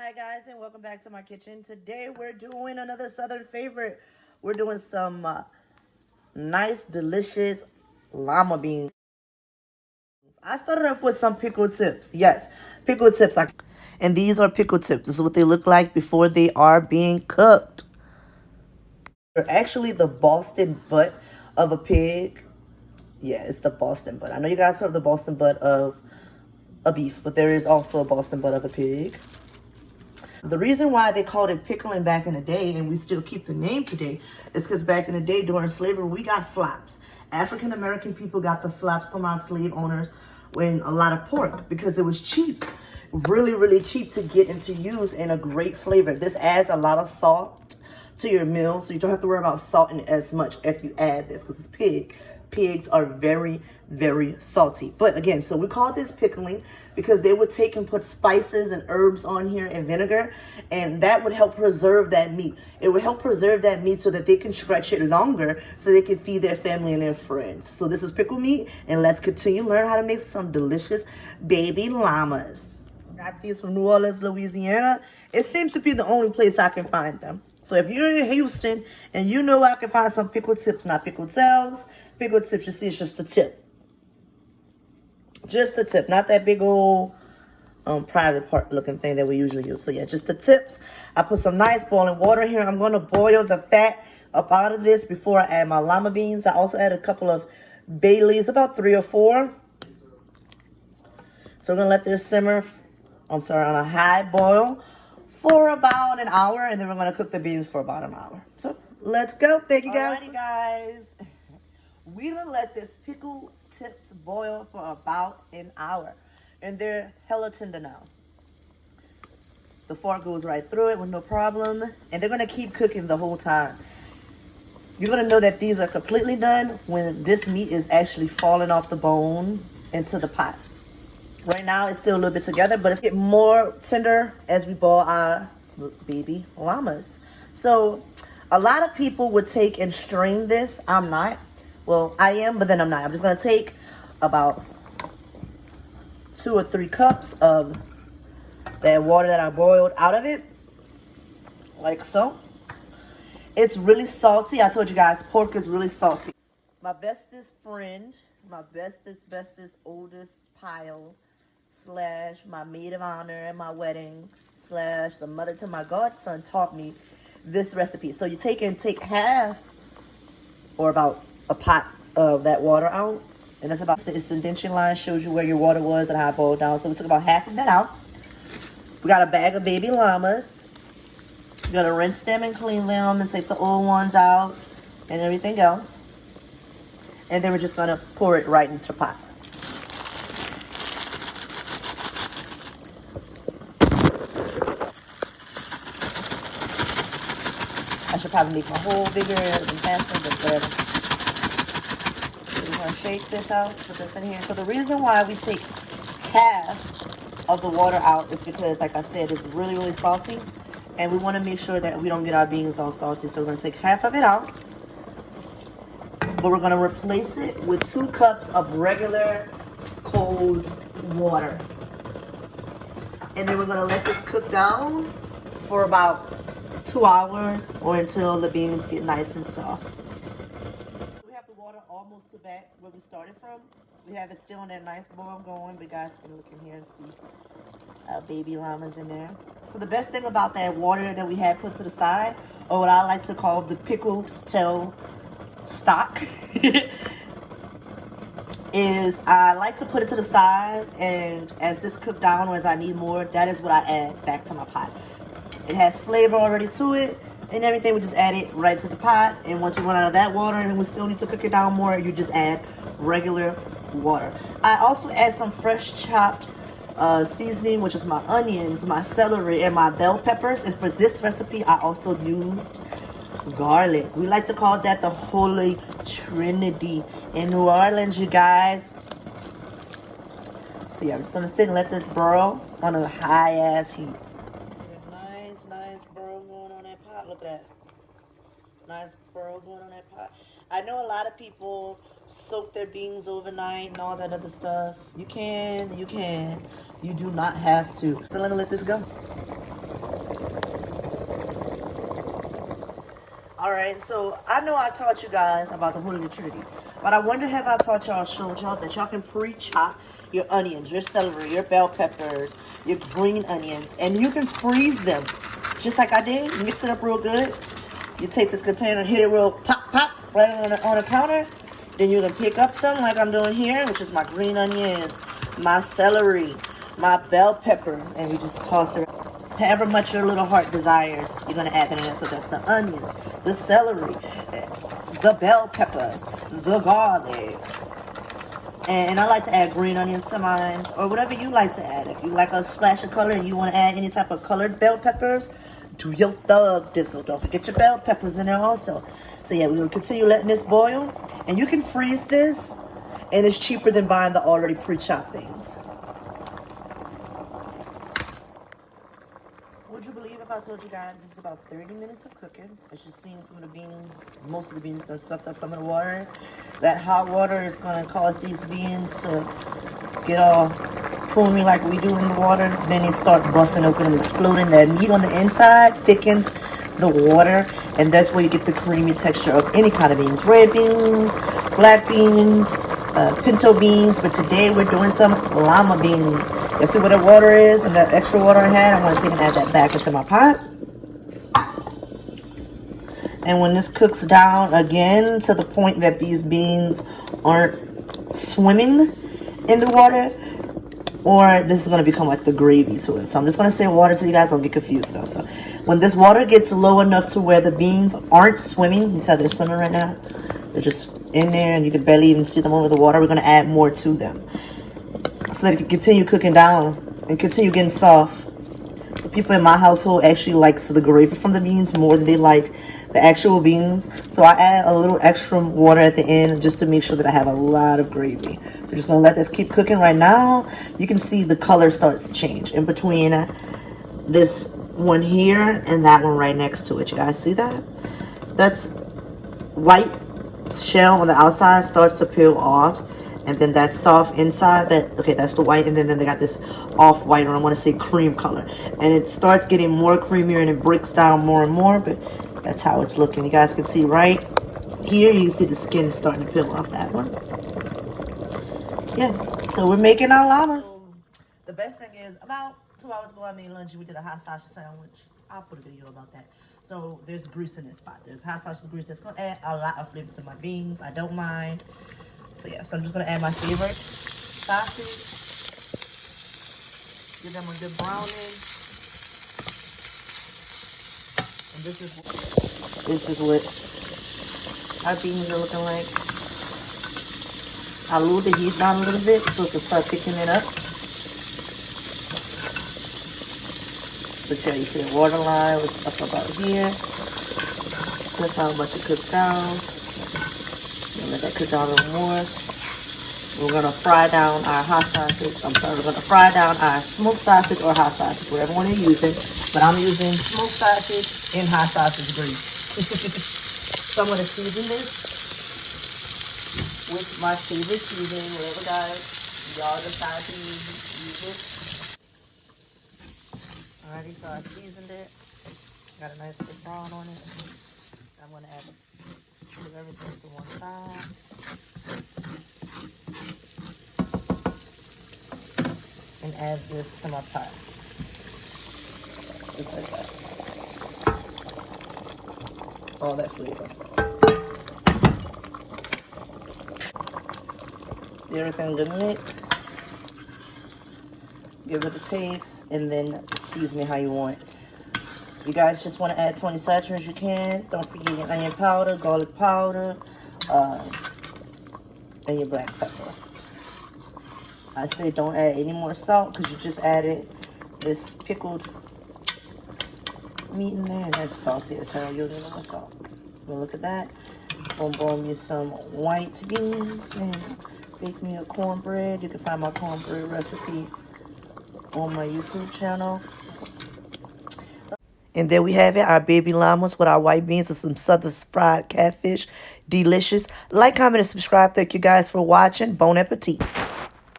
Hi guys, and welcome back to my kitchen. Today we're doing another southern favorite. We're doing some nice delicious llama beans. I started off with some pickle tips. Yes, pickle tips. And these are pickle tips. This is what they look like before they are being cooked. They're actually the Boston butt of a pig. Yeah, it's the Boston butt. I know you guys heard of the Boston butt of a beef, but there is also a Boston butt of a pig. The reason why they called it pickling back in the day, and we still keep the name today, is because back in the day during slavery, we got slaps. African American people got the slaps from our slave owners when a lot of pork, because it was cheap. Really, really cheap to get and to use, and a great flavor. This adds a lot of salt to your meal, so you don't have to worry about salting as much if you add this, because it's pig. Pigs are very, very salty. But again, so we call this pickling because they would take and put spices and herbs on here and vinegar, and that would help preserve that meat. It would help preserve that meat so that they can stretch it longer so they can feed their family and their friends. So this is pickle meat, and let's continue to learn how to make some delicious baby llamas. Got these from New Orleans, Louisiana. It seems to be the only place I can find them. So if you're in Houston and you know I can find some pickle tips, not pickled tails, pickle tips, you see it's just the tip. Just the tip, not that big old private part looking thing that we usually use. So yeah, just the tips. I put some nice boiling water here. I'm going to boil the fat up out of this before I add my llama beans. I also add a couple of bay leaves, about 3 or 4. So we're going to let this simmer, on a high boil for about an hour, and then we're going to cook the beans for about an hour. So let's go. Thank you guys. Alrighty guys. We done let this pickle tips boil for about an hour, and they're hella tender now. The fork goes right through it with no problem, and they're gonna keep cooking the whole time. You're gonna know that these are completely done when this meat is actually falling off the bone into the pot. Right now it's still a little bit together, but it's getting more tender as we boil our baby llamas. So a lot of people would take and strain this. I'm not. Well, I am, but then I'm not. I'm just going to take about 2 or 3 cups of that water that I boiled out of it, like so. It's really salty. I told you guys, pork is really salty. My bestest friend, my bestest, oldest pile, / my maid of honor at my wedding, / the mother to my godson taught me this recipe. So you take half, or about a pot of that water out, and that's about the indentation line, shows you where your water was and how it boiled down. So we took about half of that out. We got a bag of baby llamas. We're gonna rinse them and clean them and take the old ones out and everything else, and then we're just gonna pour it right into the pot. I should probably make my hole bigger and faster, but whatever. We're going to shake this out, put this in here. So the reason why we take half of the water out is because, like I said, it's really, really salty. And we want to make sure that we don't get our beans all salty. So we're going to take half of it out. But we're going to replace it with 2 cups of regular cold water. And then we're going to let this cook down for about 2 hours, or until the beans get nice and soft. We have the water almost to back where we started from. We have it still in that nice boil going, but guys can look in here and see baby llamas in there. So the best thing about that water that we had put to the side, or what I like to call the pickled tail stock, is I like to put it to the side, and as this cook down, or as I need more, that is what I add back to my pot. It has flavor already to it and everything. We just add it right to the pot. And once we run out of that water and we still need to cook it down more, you just add regular water. I also add some fresh chopped seasoning, which is my onions, my celery, and my bell peppers. And for this recipe, I also used garlic. We like to call that the Holy Trinity in New Orleans, you guys. So yeah, I'm just gonna sit and let this broil on a high-ass heat. Nice burl going on that pot. Look at that. Nice burl going on that pot. I know a lot of people soak their beans overnight and all that other stuff. You can. You do not have to. So let me let this go. Alright, so I know I taught you guys about the Holy Trinity, but I wonder have I taught y'all, showed y'all that y'all can pre-chop your onions, your celery, your bell peppers, your green onions, and you can freeze them. Just like I did, mix it up real good. You take this container, hit it real pop, pop, right on the counter. Then you can pick up some like I'm doing here, which is my green onions, my celery, my bell peppers, and you just toss it. However much your little heart desires, you're going to add that in. So that's the onions, the celery, the bell peppers, the garlic. And I like to add green onions to mine, or whatever you like to add. If you like a splash of color and you want to add any type of colored bell peppers, do your thug thistle. Don't forget your bell peppers in there also. So yeah, we're going to continue letting this boil. And you can freeze this, and it's cheaper than buying the already pre-chopped things. Would you believe if I told you guys this is about 30 minutes of cooking? As you've seen, some of the beans, most of the beans done sucked up some of the water. That hot water is going to cause these beans to get all foamy like we do in the water. Then they start busting open and exploding. That meat on the inside thickens the water, and that's where you get the creamy texture of any kind of beans. Red beans, black beans, pinto beans, but today we're doing some llama beans. You see what the water is and that extra water I had? I'm going to take and add that back into my pot. And when this cooks down again to the point that these beans aren't swimming in the water, or this is going to become like the gravy to it. So I'm just going to say water so you guys don't get confused though. So when this water gets low enough to where the beans aren't swimming, you see how they're swimming right now? They're just in there and you can barely even see them over the water. We're going to add more to them, so they can continue cooking down and continue getting soft. The people in my household actually like the gravy from the beans more than they like the actual beans. So I add a little extra water at the end just to make sure that I have a lot of gravy. So just going to let this keep cooking right now. You can see the color starts to change in between this one here and that one right next to it. You guys see that? That's white shell on the outside starts to peel off. And then that soft inside, that's the white. And then they got this off-white, or I want to say cream color. And it starts getting more creamier and it breaks down more and more. But that's how it's looking. You guys can see right here, you can see the skin starting to peel off that one. Yeah, so we're making our llamas. The best thing is, about 2 hours ago I made lunch and we did a hot sausage sandwich. I'll put a video about that. So there's grease in this pot. There's hot sausage grease that's going to add a lot of flavor to my beans. I don't mind. So yeah, so I'm just going to add my favorite sausage. Give them a good browning. And this is what our beans are looking like. I lowered the heat down a little bit so it can start picking it up. So yeah, you see the water line was up about here. That's how much it cooks down. Let that cook down a little more. We're going to fry down our hot sausage. We're going to fry down our smoked sausage or hot sausage, whatever one you're using. But I'm using smoked sausage and hot sausage grease. So I'm going to season this with my favorite seasoning, whatever guys y'all decide to use it. Alrighty, so I seasoned it. Got a nice good brown on it. I'm going to add everything to one side. And add this to my pot. Just like that. All that flavor. Get everything to mix. Give it a taste, and then season it how you want. You guys just want to add 20 saturations, you can. Don't forget your onion powder, garlic powder, and your black pepper. I say don't add any more salt because you just added this pickled meat in there, and that's salty as hell. You'll need no more salt. Well, look at that. Boom, boom, use some white beans and bake me a cornbread. You can find my cornbread recipe on my YouTube channel. And there we have it, our baby llamas with our white beans and some southern fried catfish. Delicious. Like, comment, and subscribe. Thank you guys for watching. Bon appetit.